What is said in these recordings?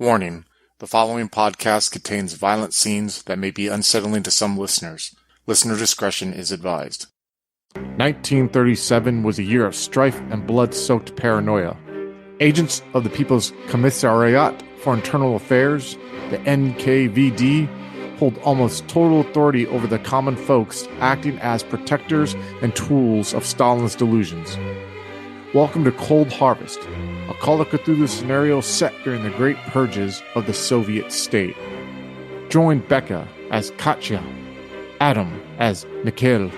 Warning: the following podcast contains violent scenes that may be unsettling to some listeners. Listener discretion is advised. 1937 was a year of strife and blood-soaked paranoia. Agents of the People's Commissariat for Internal Affairs, the NKVD, hold almost total authority over the common folks, acting as protectors and tools of Stalin's delusions. Welcome to Cold Harvest, a Call of Cthulhu scenario set during the Great Purges of the Soviet state. Join Becca as Katja, Adam as Mikhail,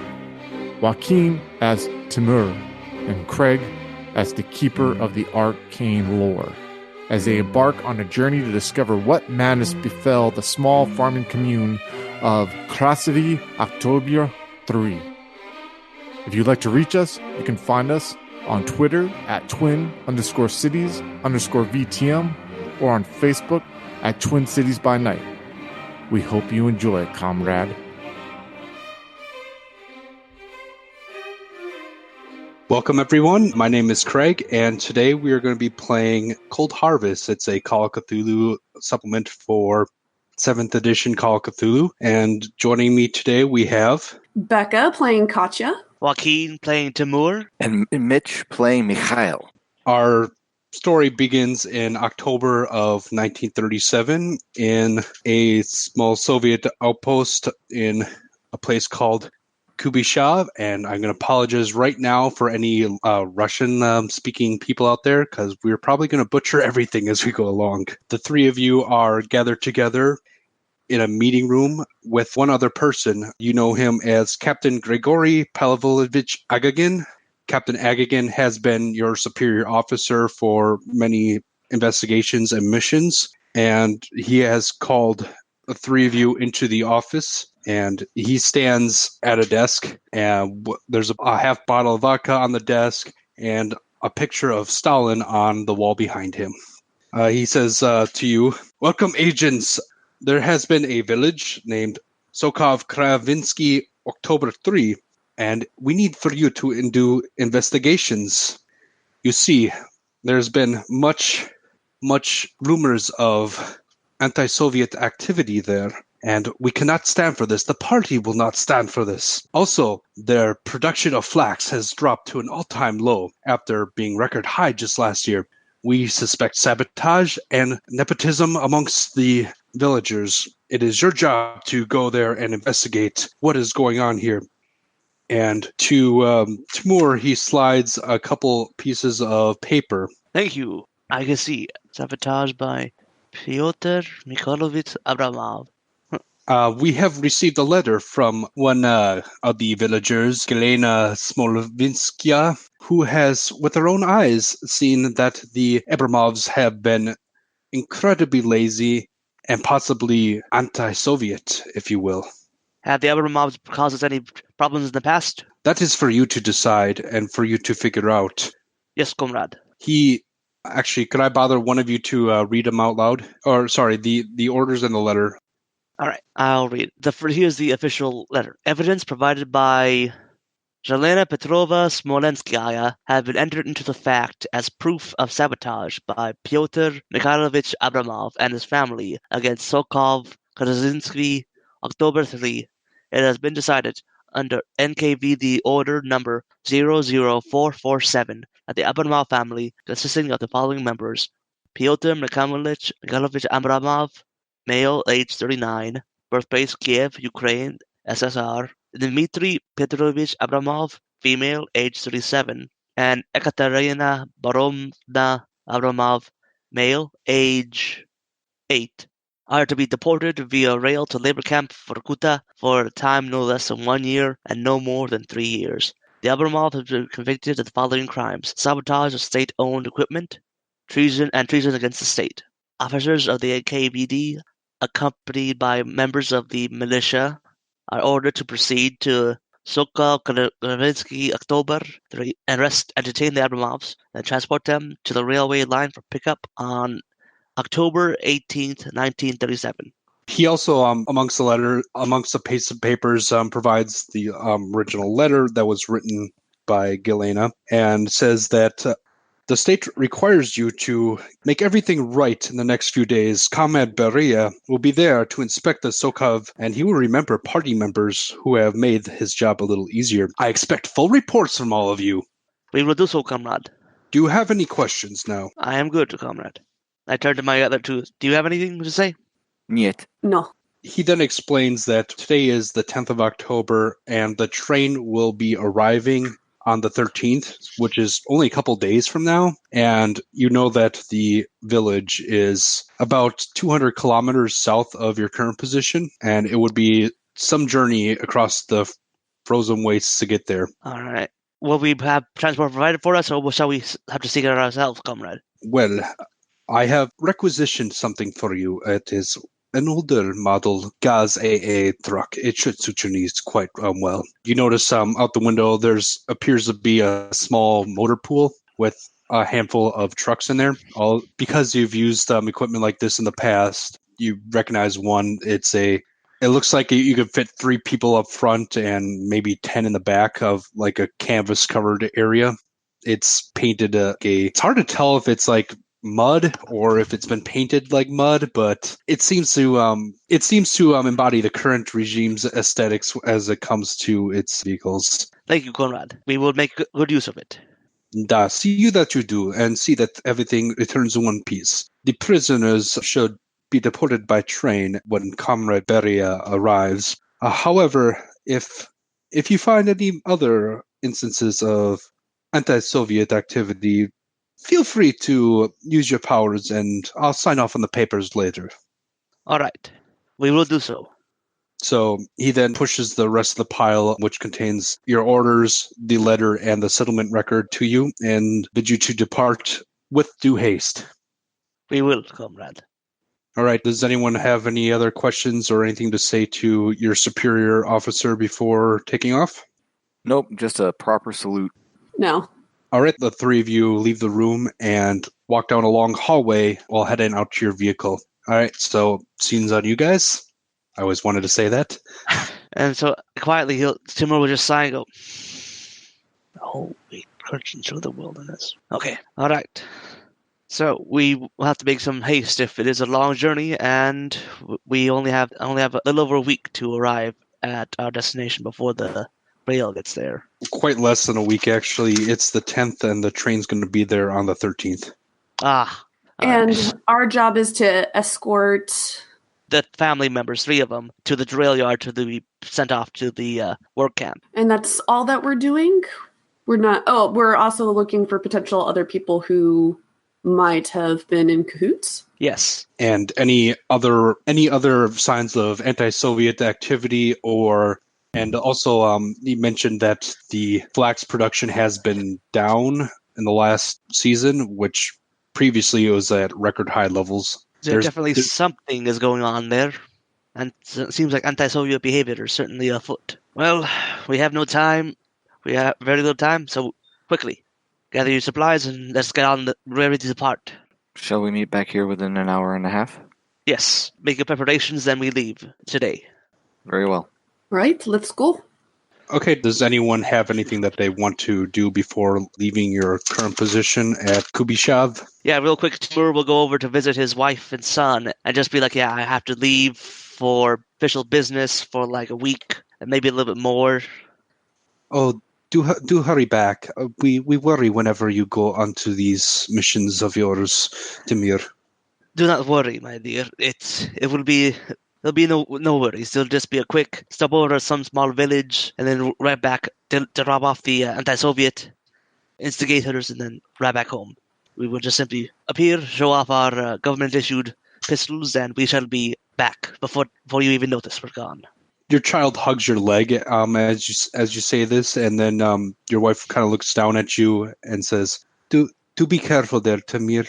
Joaquin as Tumor, and Craig as the keeper of the Arcane Lore, as they embark on a journey to discover what madness befell the small farming commune of Krasivy October 3. If you'd like to reach us, you can find us on Twitter at twin_cities_VTM or on Facebook at Twin Cities by Night. We hope you enjoy, comrade. Welcome everyone, my name is Craig, and today we are going to be playing Cold Harvest. It's a Call of Cthulhu supplement for 7th edition Call of Cthulhu, and joining me today we have Becca playing Katja, Joaquin playing Tumor, and Mitch playing Mikhail. Our story begins in October of 1937 in a small Soviet outpost in a place called Kubyshav, and I'm going to apologize right now for any Russian-speaking people out there, because we're probably going to butcher everything as we go along. The three of you are gathered together in a meeting room with one other person. You know him as Captain Grigory Pavlovich Agagin. Captain Agagin has been your superior officer for many investigations and missions, and he has called the three of you into the office, and he stands at a desk, and there's a half bottle of vodka on the desk and a picture of Stalin on the wall behind him. He says to you, "Welcome, agents. There has been a village named Sokov Kravinsky October 3, and we need for you to do investigations. You see, there's been much rumors of anti-Soviet activity there, and we cannot stand for this. The party will not stand for this. Also, their production of flax has dropped to an all-time low after being record high just last year. We suspect sabotage and nepotism amongst the villagers. It is your job to go there and investigate what is going on here." And to Tumor, he slides a couple pieces of paper. Thank you. I can see sabotage by Pyotr Mikhailovich Abramov. We have received a letter from one of the villagers, Galena Smolovinskaya, who has, with her own eyes, seen that the Abramovs have been incredibly lazy and possibly anti-Soviet, if you will. Have the Abramovs caused us any problems in the past? That is for you to decide and for you to figure out. Yes, comrade. Actually, could I bother one of you to read them out loud? Or, sorry, the orders in the letter. All right, I'll read. Here's the official letter. Evidence provided by Zelena Petrova Smolenskaya have been entered into the fact as proof of sabotage by Pyotr Mikhailovich Abramov and his family against Sokov Krasinski October 3. It has been decided under NKVD Order Number 00447 that the Abramov family, consisting of the following members: Pyotr Mikhailovich Abramov, male, age 39, birthplace Kiev, Ukraine, SSR; Dmitry Petrovich Abramov, female, age 37, and Ekaterina Barovna Abramov, male, age 8, are to be deported via rail to labor camp Vorkuta for a time no less than 1 year and no more than 3 years. The Abramov has been convicted of the following crimes: sabotage of state-owned equipment, treason against the state. Officers of the NKVD, accompanied by members of the militia, are ordered to proceed to Sokol Kravinsky October 3 and detain the Abramovs and transport them to the railway line for pickup on October 18th, 1937. He also, amongst the piece of papers, provides the original letter that was written by Galena, and says that The state requires you to make everything right in the next few days. Comrade Beria will be there to inspect the Sokov, and he will remember party members who have made his job a little easier. I expect full reports from all of you. We will do so, comrade. Do you have any questions now? I am good, comrade. I turn to my other two. Do you have anything to say? Niet. No. He then explains that today is the 10th of October, and the train will be arriving on the 13th, which is only a couple days from now. And you know that the village is about 200 kilometers south of your current position, and it would be some journey across the frozen wastes to get there. All right. Will we have transport provided for us, or shall we have to seek it out ourselves, comrade? Well, I have requisitioned something for you. It is an older model Gaz AA truck. It should suit your needs quite well. You notice out the window there's appears to be a small motor pool with a handful of trucks in there. All because you've used equipment like this in the past, you recognize one. It looks like you could fit 3 people up front and maybe 10 in the back of like a canvas covered area. It's painted it's hard to tell if it's like mud or if it's been painted like mud, but it seems to embody the current regime's aesthetics as it comes to its vehicles. Thank you, comrade. We will make good use of it. See you that you do, and see that everything returns in one piece. The prisoners should be deported by train when Comrade Beria arrives. However, if you find any other instances of anti-Soviet activity, feel free to use your powers, and I'll sign off on the papers later. All right. We will do so. So he then pushes the rest of the pile, which contains your orders, the letter, and the settlement record to you, and bids you to depart with due haste. We will, comrade. All right. Does anyone have any other questions or anything to say to your superior officer before taking off? Nope, just a proper salute. No. All right. The 3 of you leave the room and walk down a long hallway while heading out to your vehicle. All right. So scenes on you guys. I always wanted to say that. And so quietly, Tumor will just sigh and go, "Oh, we purging through the wilderness." Okay. All right. So we will have to make some haste if it is a long journey, and we only have a little over a week to arrive at our destination before the rail gets there. Quite less than a week, actually. It's the 10th, and the train's going to be there on the 13th. Ah. And our job is to escort the family members, 3 of them, to the drill yard to be sent off to the work camp. And that's all that we're doing? We're also looking for potential other people who might have been in cahoots? Yes. And any other signs of anti-Soviet activity and also he mentioned that the flax production has been down in the last season, which previously it was at record high levels. There's something is going on there, and it seems like anti-Soviet behavior is certainly afoot. Well, we have no time. We have very little time, so quickly, gather your supplies and let's get on ready to depart. Shall we meet back here within an hour and a half? Yes, make your preparations, then we leave today. Very well. Right, let's go. Okay, does anyone have anything that they want to do before leaving your current position at Kubyshav? Yeah, real quick, Tumor will go over to visit his wife and son and just be like, yeah, I have to leave for official business for like a week and maybe a little bit more. Oh, do hurry back. We worry whenever you go onto these missions of yours, Timur. Do not worry, my dear. There'll be no worries. It'll just be a quick stop over some small village and then right back to rob off the anti-Soviet instigators and then right back home. We will just simply appear, show off our government-issued pistols, and we shall be back before you even notice we're gone. Your child hugs your leg as you say this, and then your wife kind of looks down at you and says, "Do be careful there, Timur.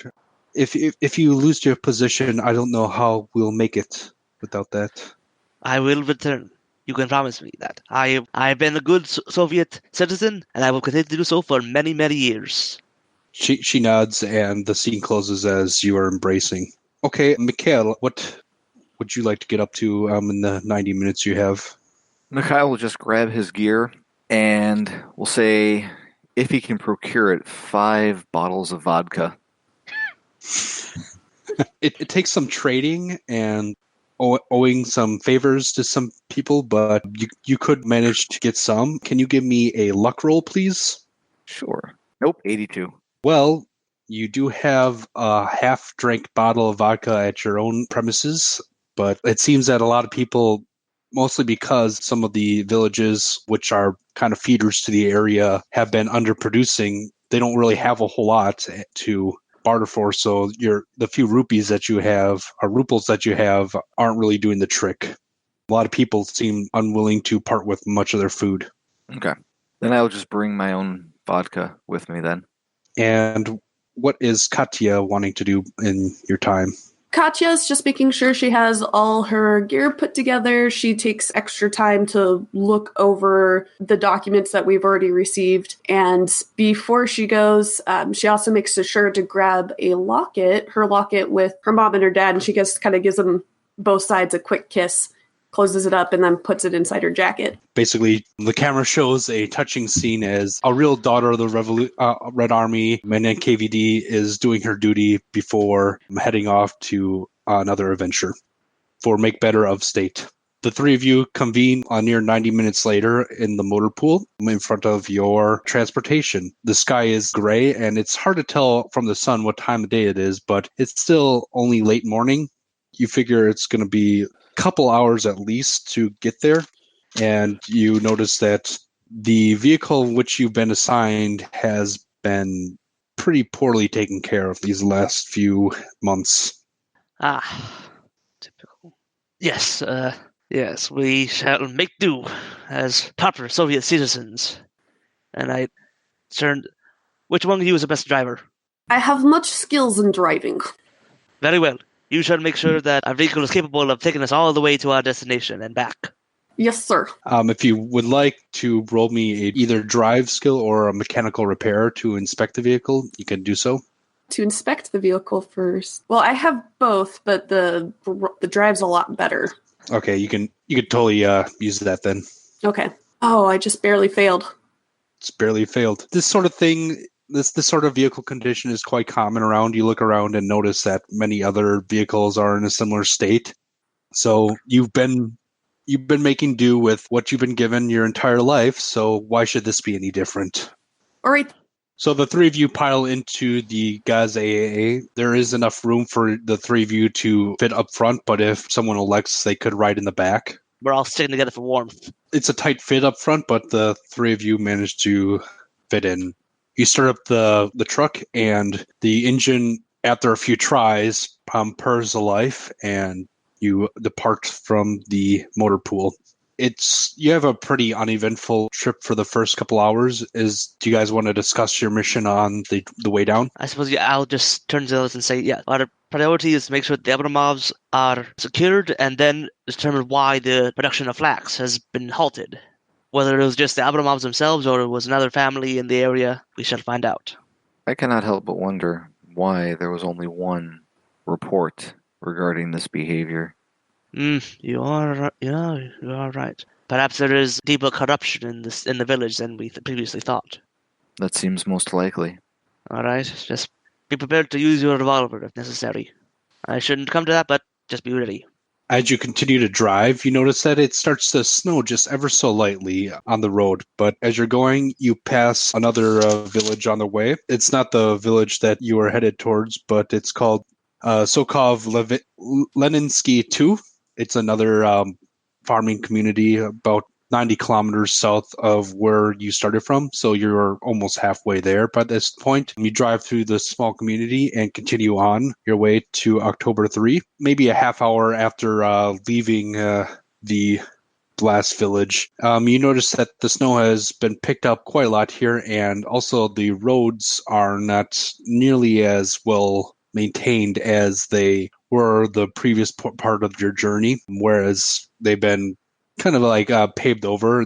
If you lose your position, I don't know how we'll make it without that." I will return. You can promise me that. I've been a good Soviet citizen, and I will continue to do so for many, many years. She nods, and the scene closes as you are embracing. Okay, Mikhail, what would you like to get up to in the 90 minutes you have? Mikhail will just grab his gear and we'll say if he can procure it, 5 bottles of vodka. It takes some trading and owing some favors to some people, but you could manage to get some. Can you give me a luck roll, please? Sure. Nope, 82. Well, you do have a half-drank bottle of vodka at your own premises, but it seems that a lot of people, mostly because some of the villages, which are kind of feeders to the area, have been underproducing, they don't really have a whole lot to barter for, so the few rupees that you have, or ruples that you have, aren't really doing the trick. A lot of people seem unwilling to part with much of their food. Okay. Then I'll just bring my own vodka with me then. And what is Katja wanting to do in your time? Katya's just making sure she has all her gear put together. She takes extra time to look over the documents that we've already received. And before she goes, she also makes sure to grab a locket, her locket with her mom and her dad. And she just kind of gives them both sides a quick kiss, closes it up, and then puts it inside her jacket. Basically, the camera shows a touching scene as a real daughter of the Red Army, and NKVD is doing her duty before heading off to another adventure for Make Better of State. The three of you convene near 90 minutes later in the motor pool in front of your transportation. The sky is gray, and it's hard to tell from the sun what time of day it is, but it's still only late morning. You figure it's going to be couple hours at least to get there, and you notice that the vehicle which you've been assigned has been pretty poorly taken care of these last few months. Typical. Yes, yes, we shall make do as proper Soviet citizens. And I turned. Which one of you is the best driver? I have much skills in driving. Very well. You shall make sure that our vehicle is capable of taking us all the way to our destination and back. Yes, sir. If you would like to roll me either drive skill or a mechanical repair to inspect the vehicle, you can do so. To inspect the vehicle first. Well, I have both, but the drive's a lot better. Okay, you can totally use that then. Okay. Oh, I just barely failed. It's barely failed. This sort of thing. This sort of vehicle condition is quite common around. You look around and notice that many other vehicles are in a similar state. So you've been making do with what you've been given your entire life, so why should this be any different? All right. So the three of you pile into the Gaz AAA. There is enough room for the three of you to fit up front, but if someone elects, they could ride in the back. We're all sticking together for warmth. It's a tight fit up front, but the three of you managed to fit in. You start up the truck, and the engine, after a few tries, purrs a life, and you depart from the motor pool. You have a pretty uneventful trip for the first couple hours. Do you guys want to discuss your mission on the way down? I suppose I'll just turn to the others and say, yeah, our priority is to make sure the Abramovs are secured and then determine why the production of flax has been halted. Whether it was just the Abramovs themselves or it was another family in the area, we shall find out. I cannot help but wonder why there was only one report regarding this behavior. You are right. Perhaps there is deeper corruption in the village than we previously thought. That seems most likely. All right, just be prepared to use your revolver if necessary. I shouldn't come to that, but just be ready. As you continue to drive, you notice that it starts to snow just ever so lightly on the road. But as you're going, you pass another village on the way. It's not the village that you are headed towards, but it's called Sokov Leninsky 2. It's another farming community about 90 kilometers south of where you started from. So you're almost halfway there by this point. You drive through the small community and continue on your way to October 3, maybe a half hour after leaving the last village. You notice that the snow has been picked up quite a lot here, and also the roads are not nearly as well maintained as they were the previous part of your journey, whereas they've been kind of like paved over.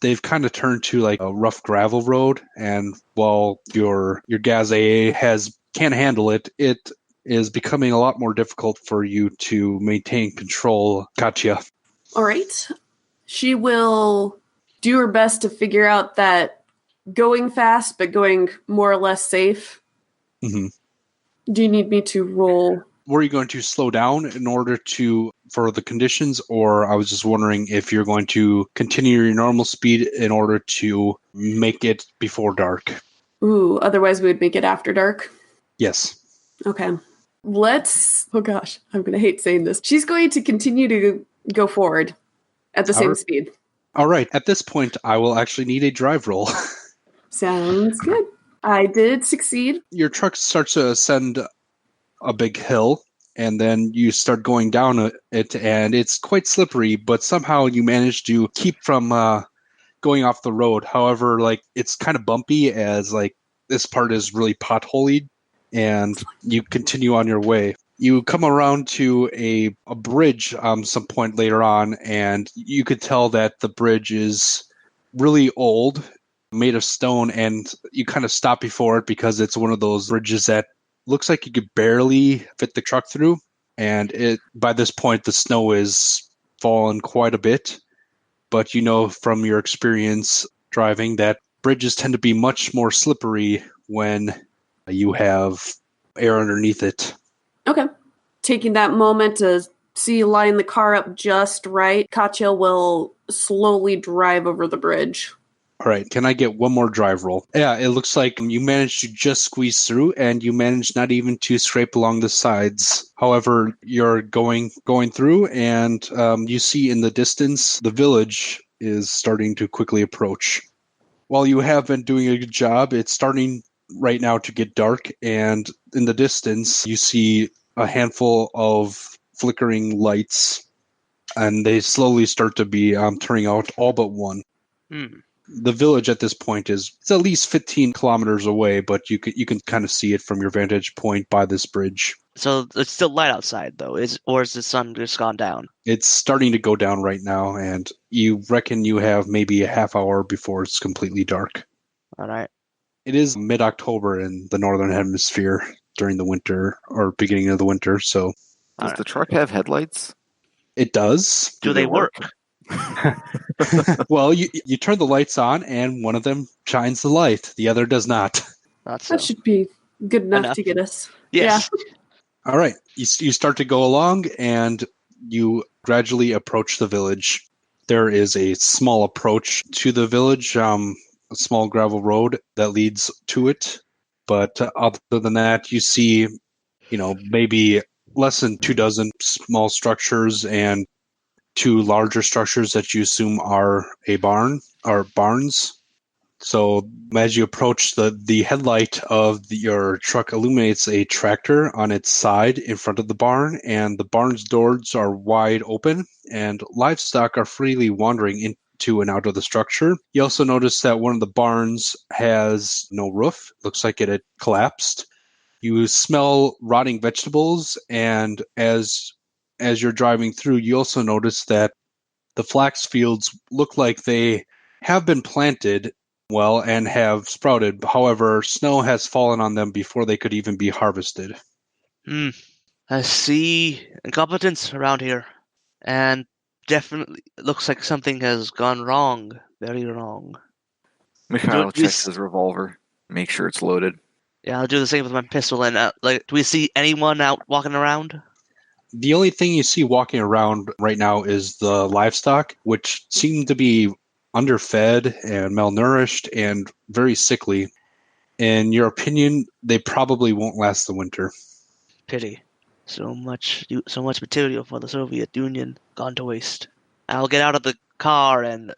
They've kind of turned to like a rough gravel road, and while your Gaz AA can't handle it, it is becoming a lot more difficult for you to maintain control, Katja. All right. She will do her best to figure out that going fast, but going more or less safe. Mm-hmm. Do you need me to roll? Were you going to slow down in order for the conditions, or I was just wondering if you're going to continue your normal speed in order to make it before dark? Ooh, otherwise we would make it after dark. Yes. Okay. Oh gosh, I'm going to hate saying this. She's going to continue to go forward at the same speed. All right. At this point, I will actually need a drive roll. Sounds good. I did succeed. Your truck starts to ascend a big hill, and then you start going down it, and it's quite slippery, but somehow you manage to keep from going off the road. However, like, it's kind of bumpy, as like this part is really potholed, and you continue on your way. You come around to a bridge some point later on, and you could tell that the bridge is really old, made of stone, and you kind of stop before it because it's one of those bridges that looks like you could barely fit the truck through. And by this point, the snow is fallen quite a bit. But you know from your experience driving that bridges tend to be much more slippery when you have air underneath it. Okay. Taking that moment to see line the car up just right, Katja will slowly drive over the bridge. All right, can I get one more drive roll? Yeah, it looks like you managed to just squeeze through, and you managed not even to scrape along the sides. However, you're going through, and you see in the distance the village is starting to quickly approach. While you have been doing a good job, it's starting right now to get dark, and in the distance you see a handful of flickering lights, and they slowly start to be turning out, all but one. The village at this point it's at least 15 kilometers away, but you can kind of see it from your vantage point by this bridge. So it's still light outside, though, or is the sun just gone down? It's starting to go down right now, and you reckon you have maybe a half hour before it's completely dark. All right. It is mid-October in the northern hemisphere during the winter, or beginning of the winter, so... Does the truck have headlights? It does. Do they work? Well, you turn the lights on, and one of them shines the light. The other does not. Not so. That should be good enough to get us. Yes. Yeah. All right. You start to go along, and you gradually approach the village. There is a small approach to the village, a small gravel road that leads to it. But other than that, you see, maybe less than 24 small structures and 2 larger structures that you assume are a barn or barns. So as you approach, the headlight of your truck illuminates a tractor on its side in front of the barn, and the barn's doors are wide open, and livestock are freely wandering into and out of the structure. You also notice that one of the barns has no roof. Looks like it had collapsed. You smell rotting vegetables, and as you're driving through, you also notice that the flax fields look like they have been planted well and have sprouted. However, snow has fallen on them before they could even be harvested. I see incompetence around here, and definitely looks like something has gone wrong. Very wrong. Mikhail checks his revolver, make sure it's loaded. Yeah, I'll do the same with my pistol. And do we see anyone out walking around? The only thing you see walking around right now is the livestock, which seem to be underfed and malnourished and very sickly. In your opinion, they probably won't last the winter. Pity. So much material for the Soviet Union gone to waste. I'll get out of the car and,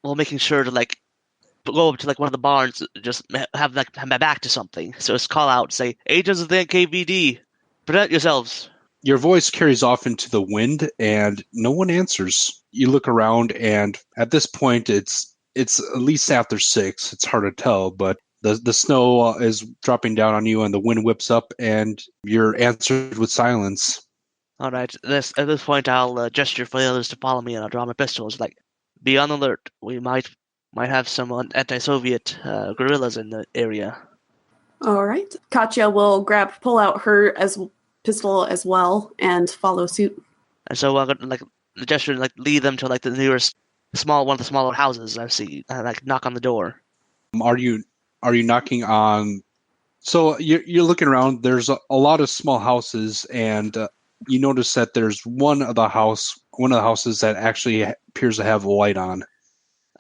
making sure to go up to one of the barns, just have my back to something. So just call out, say, "Agents of the NKVD, present yourselves." Your voice carries off into the wind, and no one answers. You look around, and at this point, it's at least after 6. It's hard to tell, but the snow is dropping down on you, and the wind whips up, and you're answered with silence. All right. At this point, I'll gesture for the others to follow me, and I'll draw my pistols. Be on alert. We might have some anti-Soviet guerrillas in the area. All right. Katja will pull out her pistol as well and follow suit. And so I'm gonna the gesture lead them to the nearest one of the smaller houses I see, and knock on the door. Are you knocking on? So you're looking around. There's a lot of small houses, and you notice that there's one of the houses that actually appears to have a light on.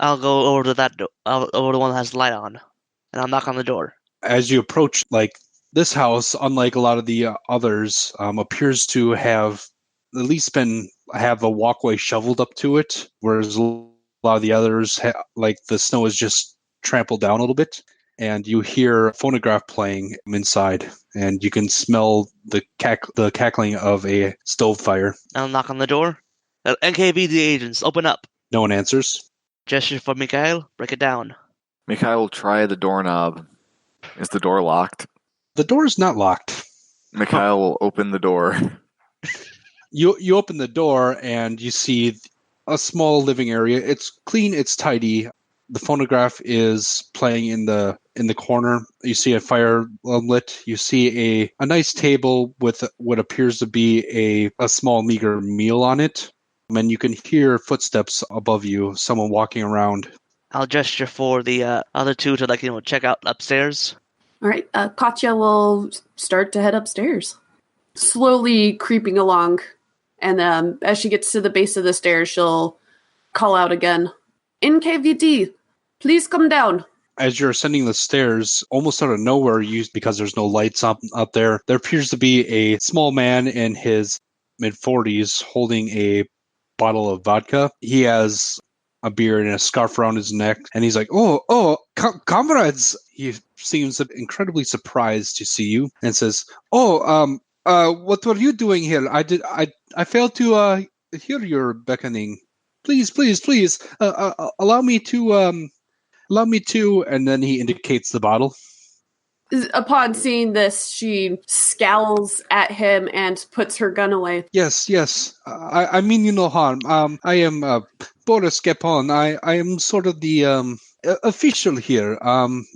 I'll go over to that door. Over the one that has the light on, and I'll knock on the door. As you approach, this house, unlike a lot of the others, appears to have at least have a walkway shoveled up to it, whereas a lot of the others, the snow is just trampled down a little bit. And you hear a phonograph playing inside, and you can smell the cackling of a stove fire. I'll knock on the door. NKVD agents, open up. No one answers. Gesture for Mikhail. Break it down. Mikhail will try the doorknob. Is the door locked? The door is not locked. Mikhail will open the door. You open the door, and you see a small living area. It's clean. It's tidy. The phonograph is playing in the corner. You see a fire lit. You see a nice table with what appears to be a small meager meal on it. And you can hear footsteps above you, someone walking around. I'll gesture for the other two to check out upstairs. All right, Katja will start to head upstairs, slowly creeping along. And as she gets to the base of the stairs, she'll call out again, NKVD, please come down. As you're ascending the stairs, almost out of nowhere, because there's no lights up there appears to be a small man in his mid-40s holding a bottle of vodka. He has a beard and a scarf around his neck, and he's like, comrades! He seems incredibly surprised to see you and says, what were you doing here? I failed to hear your beckoning. Please, allow me to, and then he indicates the bottle. Upon seeing this, she scowls at him and puts her gun away. Yes. I mean you no harm. I am Boris Gepon. I am sort of the official here.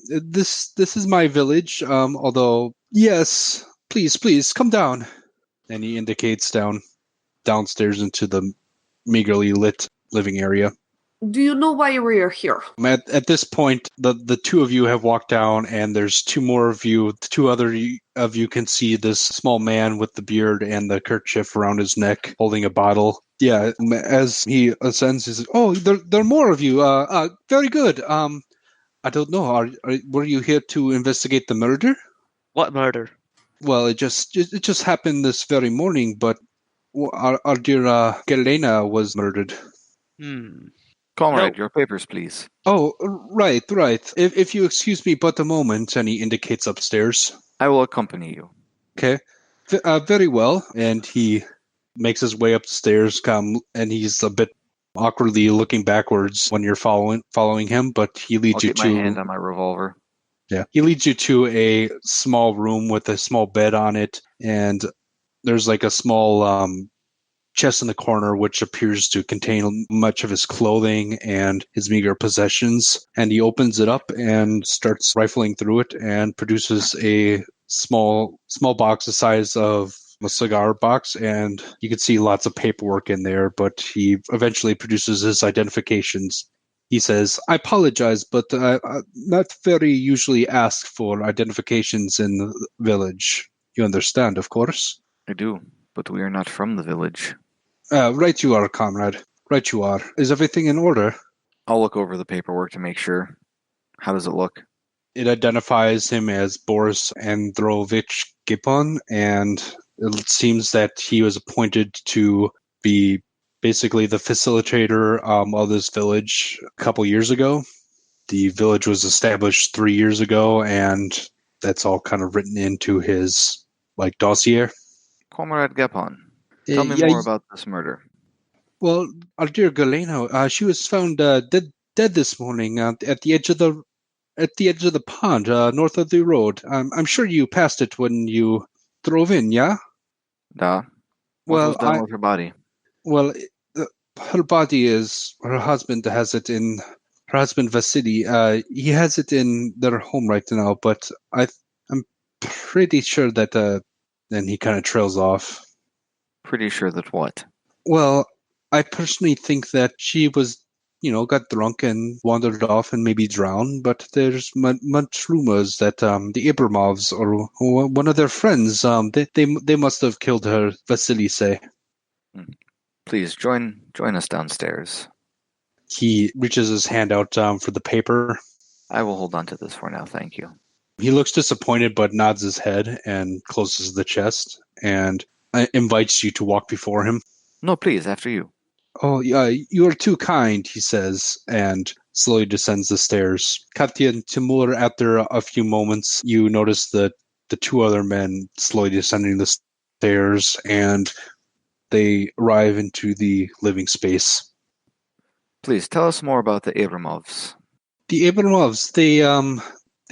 This is my village. Although, yes, please come down. And he indicates downstairs into the meagerly lit living area. Do you know why we're here? At this point, the two of you have walked down, and there's two more of you. The two other of you can see this small man with the beard and the kerchief around his neck, holding a bottle. Yeah, as he ascends, he says, there are more of you. Very good. I don't know. Were you here to investigate the murder? What murder? Well, it just happened this very morning, but our dear Galena was murdered. Comrade, your papers, please. Oh, right. If you excuse me but a moment, and he indicates upstairs. I will accompany you. Okay. Very well. And he makes his way up the stairs, and he's a bit awkwardly looking backwards when you're following him, but he leads you to... I'll get my hand on my revolver. Yeah. He leads you to a small room with a small bed on it, and there's like a small... chest in the corner, which appears to contain much of his clothing and his meager possessions. And he opens it up and starts rifling through it and produces a small box the size of a cigar box. And you can see lots of paperwork in there, but he eventually produces his identifications. He says, I apologize, but not very usually ask for identifications in the village. You understand, of course? I do, but we are not from the village. Right you are, comrade. Right you are. Is everything in order? I'll look over the paperwork to make sure. How does it look? It identifies him as Boris Androvich Gipon, and it seems that he was appointed to be basically the facilitator of this village a couple years ago. The village was established 3 years ago, and that's all kind of written into his dossier. Comrade Gepon. Tell me more about this murder. Well, our dear Galena, she was found dead this morning at the edge of the pond, north of the road. I'm sure you passed it when you drove in, yeah? Da. What was done with her body? Well, her body is her husband has it in her husband Vasily. He has it in their home right now, but I'm pretty sure that. Then he kind of trails off. Pretty sure that what? Well, I personally think that she was got drunk and wandered off and maybe drowned. But there's much rumors that the Abramovs or one of their friends, they must have killed her, Vasily say. Please join us downstairs. He reaches his hand out for the paper. I will hold on to this for now, thank you. He looks disappointed but nods his head and closes the chest and invites you to walk before him. No, please, after you. Oh, yeah, you are too kind, he says, and slowly descends the stairs. Katja and Tumor, after a few moments, you notice the two other men slowly descending the stairs, and they arrive into the living space. Please, tell us more about the Abramovs. The Abramovs, they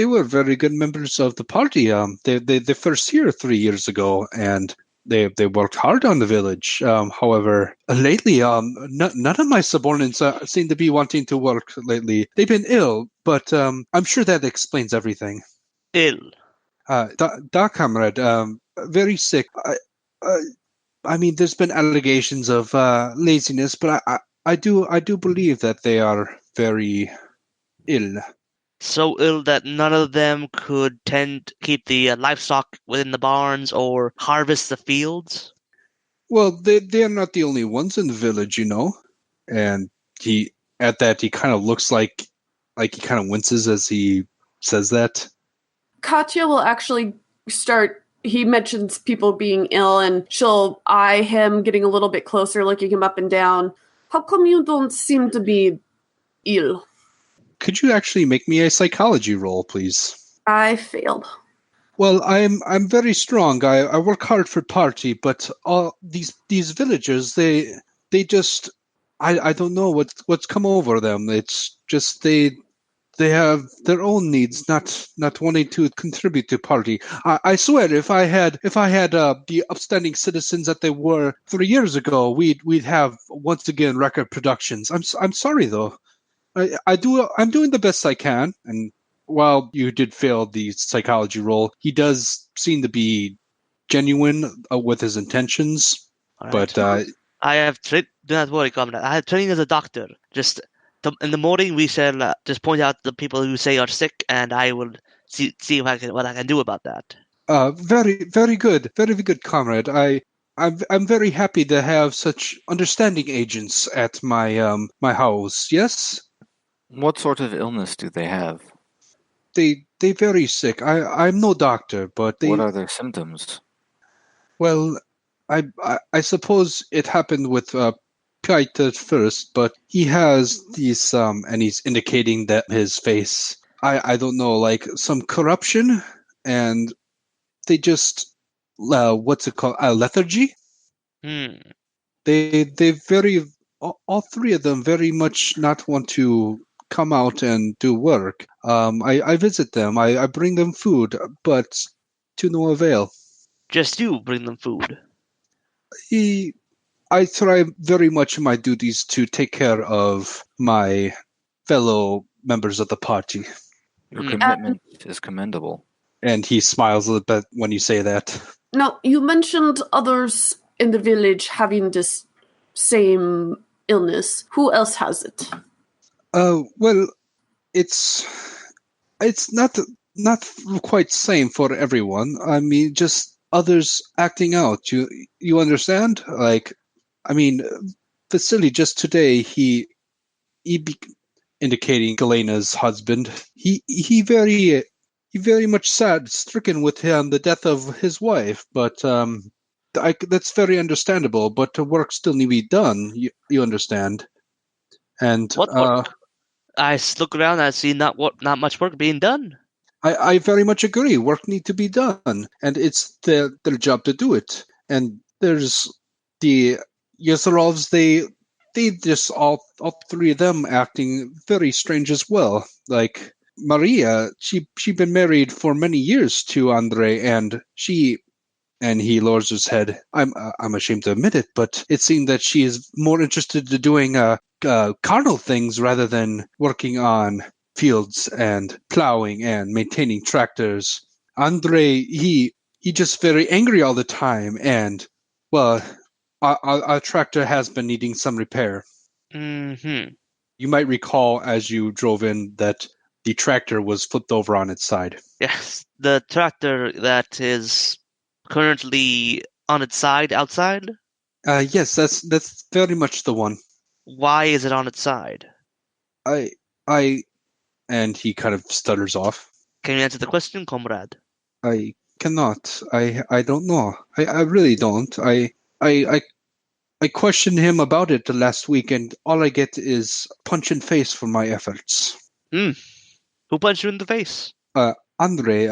were very good members of the party. They first here 3 years ago, and they worked hard on the village. However, lately, none of my subordinates seem to be wanting to work lately. They've been ill, but I'm sure that explains everything. Ill. Da comrade, very sick. I mean, there's been allegations of laziness, but I do believe that they are very ill. So ill that none of them could keep the livestock within the barns or harvest the fields? Well, they're not the only ones in the village, And he kind of looks like he kind of winces as he says that. Katja will actually start. He mentions people being ill, and she'll eye him, getting a little bit closer, looking him up and down. How come you don't seem to be ill? Could you actually make me a psychology roll, please? I failed. Well, I'm very strong. I work hard for party, but all these villagers, they just I don't know what's come over them. It's just they have their own needs, not wanting to contribute to party. I swear, if I had the upstanding citizens that they were 3 years ago, we'd have once again record productions. I'm sorry though. I'm doing the best I can, and while you did fail the psychology roll, he does seem to be genuine with his intentions. All But right. I have do not worry, comrade. I have training as a doctor. Just in the morning, we shall just point out the people who say are sick, and I will see what I can do about that. Very, very good, comrade. I'm very happy to have such understanding agents at my my house. Yes. What sort of illness do they have? They very sick. I'm no doctor, but What are their symptoms? Well, I suppose it happened with Pite at first, but he has these and he's indicating that his face. I don't know, like some corruption, and they just what's it called? Lethargy. They very all three of them very much not want to come out and do work. I visit them. I bring them food, but to no avail. Just you bring them food. I try very much in my duties to take care of my fellow members of the party. Your commitment is commendable. And he smiles a little bit when you say that. Now, you mentioned others in the village having this same illness. Who else has it? Well, it's not quite same for everyone. I mean, just others acting out. You understand? Like, I mean, Vasily just today he indicating Galena's husband. He very much sad, stricken with the death of his wife. But that's very understandable. But the work still need to be done. You understand? And what work? I look around and I see not much work being done. I very much agree. Work need to be done, and it's their job to do it. And there's the Yeserovs. They just all three of them acting very strange as well. Like Maria, she been married for many years to Andrei, and he lowers his head. I'm ashamed to admit it, but it seemed that she is more interested in doing carnal things rather than working on fields and plowing and maintaining tractors. Andrei, he just very angry all the time, and well, our tractor has been needing some repair. Mm-hmm. You might recall as you drove in that the tractor was flipped over on its side. Yes, the tractor that is currently on its side outside. Yes, that's very much the one. Why is it on its side? I, and he kind of stutters off. Can you answer the question, comrade? I cannot. I don't know. I really don't. I questioned him about it last week, and all I get is punch in face for my efforts. Who punched you in the face? Andrei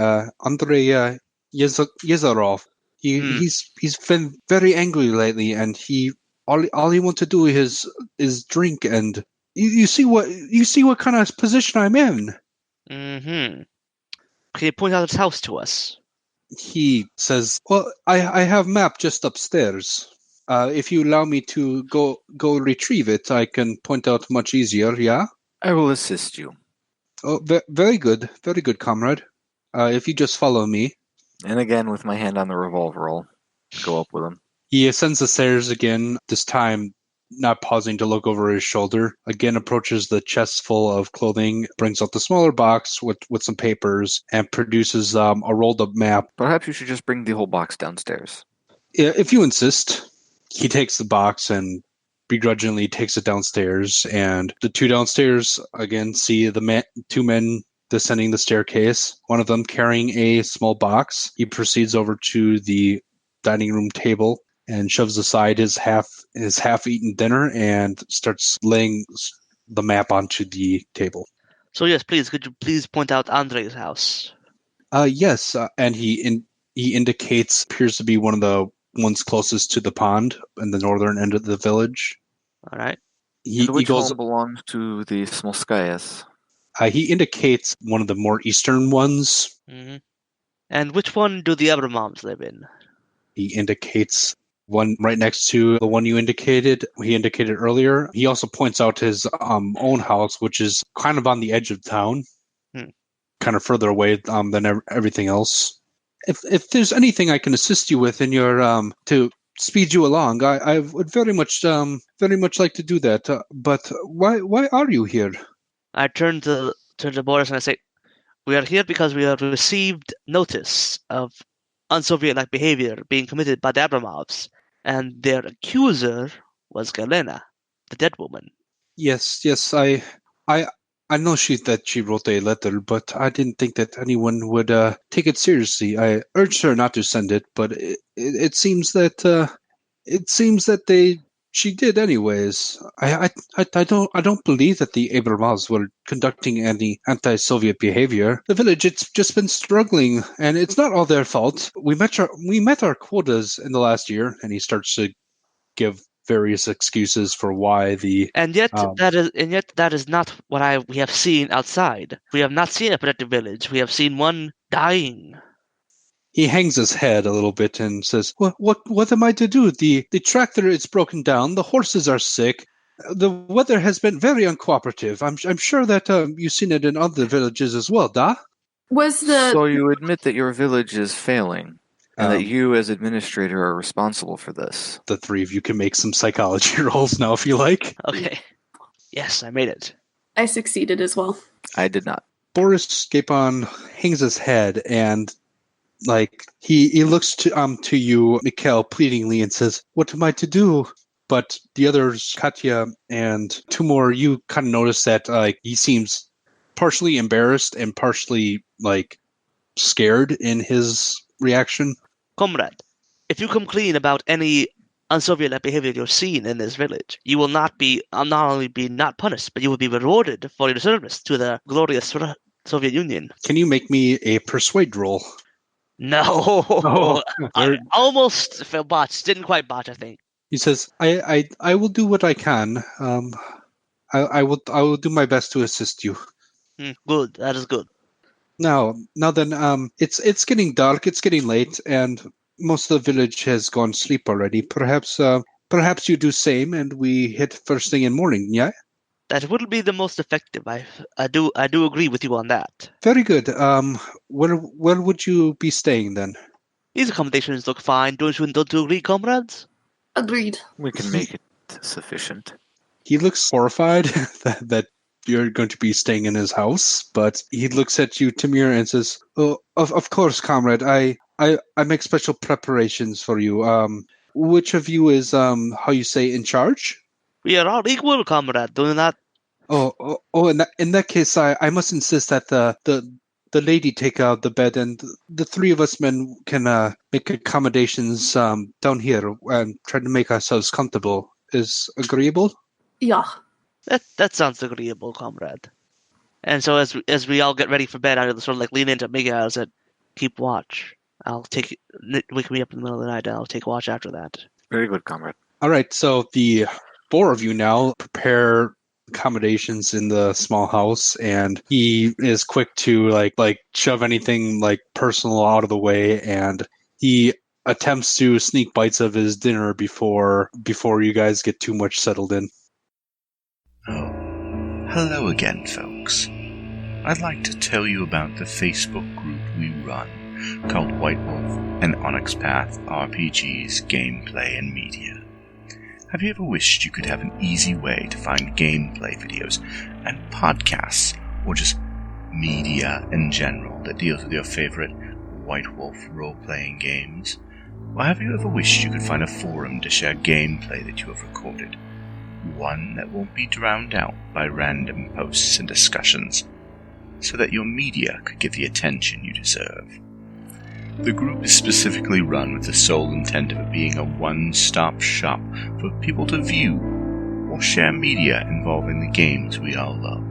Yezarov. He's been very angry lately, and all he wants to do is drink. And you see what kind of position I'm in. Mm-hmm. Can you point out his house to us? He says, "Well, I have map just upstairs. If you allow me to go retrieve it, I can point out much easier. Yeah." I will assist you. Oh, very good, comrade. If you just follow me. And again, with my hand on the revolver, I'll go up with him. He ascends the stairs again, this time not pausing to look over his shoulder. Again approaches the chest full of clothing, brings out the smaller box with some papers, and produces a rolled up map. Perhaps you should just bring the whole box downstairs. If you insist. He takes the box and begrudgingly takes it downstairs, and the two downstairs again see the two men descending the staircase, one of them carrying a small box. He proceeds over to the dining room table and shoves aside his half-eaten dinner and starts laying the map onto the table. So yes, please, could you please point out Andrei's house? Yes, and he indicates, appears to be one of the ones closest to the pond in the northern end of the village. All right. Which home belongs to the Smolskayas? He indicates one of the more eastern ones. Mm-hmm. And which one do the Abramoms live in? He indicates one right next to the one he indicated earlier. He also points out his own house, which is kind of on the edge of town, kind of further away than everything else. If there's anything I can assist you with in your to speed you along, I would very much like to do that. But why are you here? I turn to Boris and I say, "We are here because we have received notice of un-Soviet-like behavior being committed by the Abramovs, and their accuser was Galena, the dead woman." Yes, I know that she wrote a letter, but I didn't think that anyone would take it seriously. I urged her not to send it, but it seems that she did anyways. I don't believe that the Abramovs were conducting any anti-Soviet behavior. The village, it's just been struggling, and it's not all their fault. We met our quotas in the last year, and he starts to give various excuses for why the and yet that is not what we have seen outside. We have not seen a protected village. We have seen one dying. He hangs his head a little bit and says, What am I to do? The tractor is broken down. The horses are sick. The weather has been very uncooperative. I'm sure that you've seen it in other villages as well, da? So you admit that your village is failing, and that you, as administrator, are responsible for this. The three of you can make some psychology rolls now if you like. Okay. Yes, I made it. I succeeded as well. I did not. Boris Gapon hangs his head and he looks to you, Mikhail, pleadingly and says, "What am I to do?" But the others, Katja and Tumor, you kind of notice that he seems partially embarrassed and partially scared in his reaction. Comrade, if you come clean about any un-Soviet behavior you're seeing in this village, you will not only be not punished, but you will be rewarded for your service to the glorious Soviet Union. Can you make me a persuade roll? No. I almost botched. Didn't quite botch, I think. He says, I will do what I can. I will do my best to assist you. Good. That is good. Now then, it's getting dark, it's getting late, and most of the village has gone to sleep already. Perhaps you do same, and we hit first thing in morning, yeah? That would be the most effective. I do agree with you on that. Very good. Where would you be staying then? These accommodations look fine. Don't you agree, comrades? Agreed. We can make it sufficient. He looks horrified that you're going to be staying in his house, but he looks at you, Tumor, and says, "Oh, of course, comrade. I make special preparations for you. Which of you is how you say in charge?" We are all equal, comrade. Do not. Oh! In that case, I must insist that the lady take out the bed, and the three of us men can make accommodations down here and try to make ourselves comfortable. Is agreeable? Yeah. That sounds agreeable, comrade. And so as we all get ready for bed, I sort of like lean into Mikhail and said, "Keep watch. Wake me up in the middle of the night, and I'll take watch after that." Very good, comrade. All right. So the four of you now prepare accommodations in the small house, and he is quick to like shove anything like personal out of the way, and he attempts to sneak bites of his dinner before you guys get too much settled in. Oh, hello again, folks. I'd like to tell you about the Facebook group we run called White Wolf and Onyx Path RPGs, Gameplay and Media. Have you ever wished you could have an easy way to find gameplay videos and podcasts, or just media in general that deals with your favorite White Wolf role-playing games? Or have you ever wished you could find a forum to share gameplay that you have recorded? One that won't be drowned out by random posts and discussions, so that your media could get the attention you deserve. The group is specifically run with the sole intent of it being a one-stop shop for people to view or share media involving the games we all love.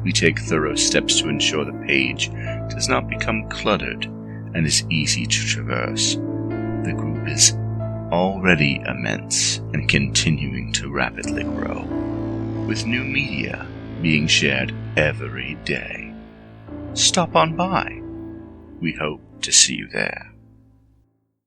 We take thorough steps to ensure the page does not become cluttered and is easy to traverse. The group is already immense and continuing to rapidly grow, with new media being shared every day. Stop on by. We hope to see you there.